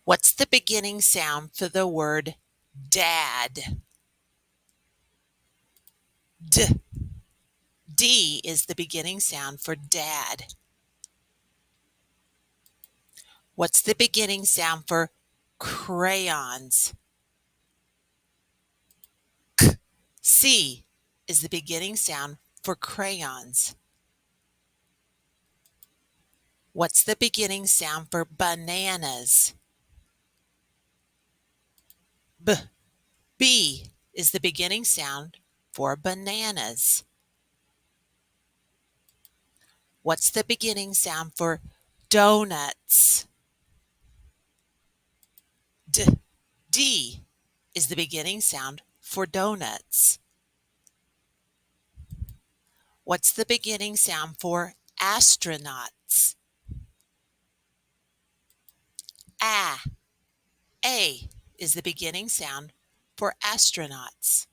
What's the beginning sound for the word dad? D. D is the beginning sound for dad. What's the beginning sound for crayons? K. C is the beginning sound for crayons. What's the beginning sound for bananas? B. B is the beginning sound for bananas. What's the beginning sound for donuts? D. D is the beginning sound for donuts. What's the beginning sound for astronauts? A. A is the beginning sound for astronauts.